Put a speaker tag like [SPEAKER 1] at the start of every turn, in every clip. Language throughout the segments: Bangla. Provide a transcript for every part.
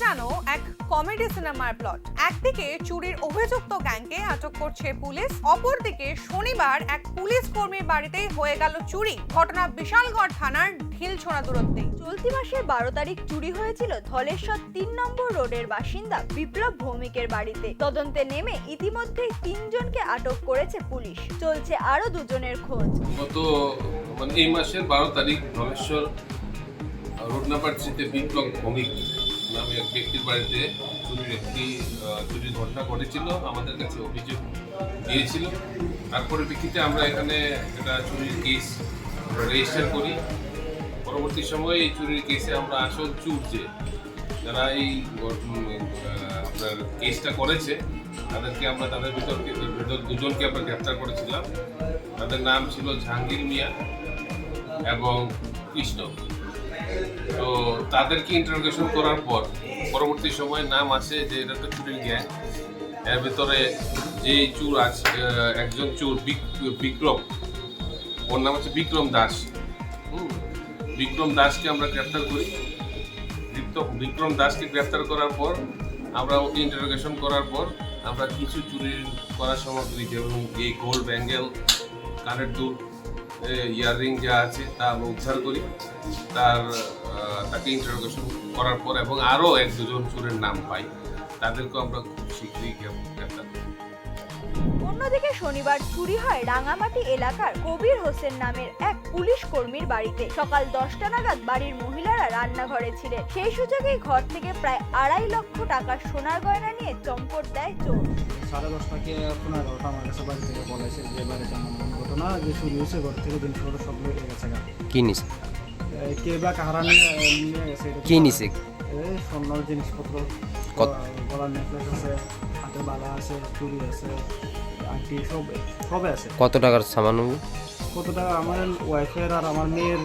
[SPEAKER 1] যেন এক কমেডি সিনেমার প্লট। একদিকে চুরির অভিযুক্ত গ্যাংকে আটক করছে পুলিশ, অপরদিকে শনিবার এক পুলিশ কর্মীর বাড়িতেই হয়ে গেল চুরি। ঘটনা বিশালগড় থানার ঢিলছোড়া দূরত্বে।
[SPEAKER 2] চলতি মাসের 12 তারিখ চুরি হয়েছিল ধলেশ্বর 3 নম্বর রোডের বাসিন্দা বিপ্লব ভৌমিকের বাড়িতে। তদন্তে নেমে ইতিমধ্যেই 3 জনকে আটক করেছে পুলিশ। চলছে আরো 2 জনের খোঁজ।
[SPEAKER 3] এই মাসের 12 তারিখ ধলেশ্বর রোড নাম্বার 3-তে বিপ্লব ভৌমিক নামে এক ব্যক্তির বাড়িতে চুরির ঘটনা ঘটেছিল। আমাদের কাছে অভিযোগ দিয়েছিল। তারপরে ভিত্তিতে আমরা এখানে একটা চুরির কেস রেজিস্টার করি। পরবর্তী সময়ে এই চুরির কেসে আমরা আসল চুর যারা এই আপনার কেসটা করেছে তাদেরকে আমরা তাদের ভিতর 2 জনকে আমরা গ্রেপ্তার করেছিলাম। তাদের নাম ছিল জাহাঙ্গীর মিয়া এবং কৃষ্ণ। তো তাদেরকে ইন্টারোগেশন করার পর পরবর্তী সময় নাম আসে যে এটা তো চুরির গ্যাং। এর ভিতরে যে চুর আছে, একজন চুর বিক্রম, ওর নাম হচ্ছে বিক্রম দাস। বিক্রম দাসকে আমরা গ্রেপ্তার করি। বিক্রম দাসকে গ্রেপ্তার করার পর আমরা ওকে ইন্টারোগেশন করার পর আমরা কিছু চুরির করার সামগ্রী যেমন এই গোল্ড ব্যাঙ্গেল, কানের দুল, ইয়াররিং যা আছে তা আমরা উদ্ধার করি। তাকে ইন্টারোগেশন করার পর এবং আরও 1-2 জন চোরের নাম পাই, তাদেরকেও আমরা খুব শীঘ্রই গ্রেপ্তার করি।
[SPEAKER 2] অন্যদিকে শনিবার চুরি হয় রাঙামাটি এলাকার কবির হোসেন নামের এক পুলিশ কর্মীর বাড়িতে। সকাল 10টা নাগাদ বাড়ির মহিলারা রান্নাঘরে ছিলেন। সেই সুযোগেই ঘর থেকে প্রায় 2.5 লক্ষ টাকার সোনার গয়না নিয়ে চম্পট দেয় চোর।
[SPEAKER 4] 10:30 কি 15টা আমার কাছে বাড়ি থেকে বলেছে যে বাড়িতে এমন ঘটনা যে চুরি হয়েছে, ঘর থেকে জিনিসপত্র সব লয়ে গেছে।
[SPEAKER 5] কি নিছে?
[SPEAKER 4] কে বা কাহারা নিয়ে গেছে?
[SPEAKER 5] কি নিছে?
[SPEAKER 4] এই স্বর্ণর জিনিসপত্র, গলার নেকলেস আছে, হাতে বালা আছে, চুড়ি আছে, আংটি সবে আছে।
[SPEAKER 5] কত টাকার সামান?
[SPEAKER 4] কত টাকা? আমার ওয়াইফের আর আমার মেয়ের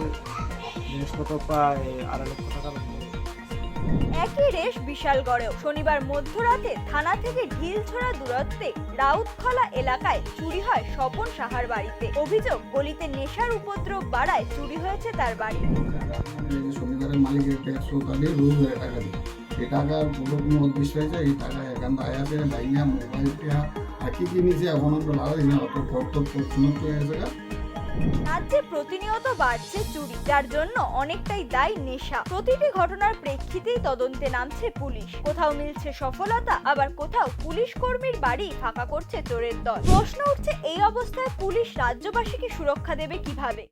[SPEAKER 4] জিনিসপত্র প্রায় 2.5 লক্ষ টাকার।
[SPEAKER 2] একই রেশ বিশালগড়েও শনিবার মধ্যরাতে থানা থেকে ঢিলছোড়া দূরত্বে রাউতখলা এলাকায় চুরি হয় স্বপন সাহার বাড়িতে। অভিযোগ, গলিতে নেশার উপদ্রব বাড়ায় চুরি হয়েছে তার বাড়ি।
[SPEAKER 6] শনিবারের মালিকের ট্যাক্স তাদের রোজ টাকা দিই, এই টাকা পুরো কোনো উদ্দেশ্য হয়েছে। এই টাকা এখান আয়াতে ডাইনিয়া মোবাইলটা আর কি নিয়েছে এখন আমরা লাগাই না, অত ফটো পছন্দ হয়ে গেছে।
[SPEAKER 2] রাজ্যে প্রতিনিয়ত বাড়ছে চুরি, যার জন্য অনেকটাই দায়ী নেশা। প্রতিটি ঘটনার প্রেক্ষিতেই তদন্তে নামছে পুলিশ। কোথাও মিলছে সফলতা, আবার কোথাও পুলিশ কর্মীর বাড়ি ফাঁকা করছে চোরের দল। প্রশ্ন উঠছে, এই অবস্থায় পুলিশ রাজ্যবাসীকে সুরক্ষা দেবে কিভাবে?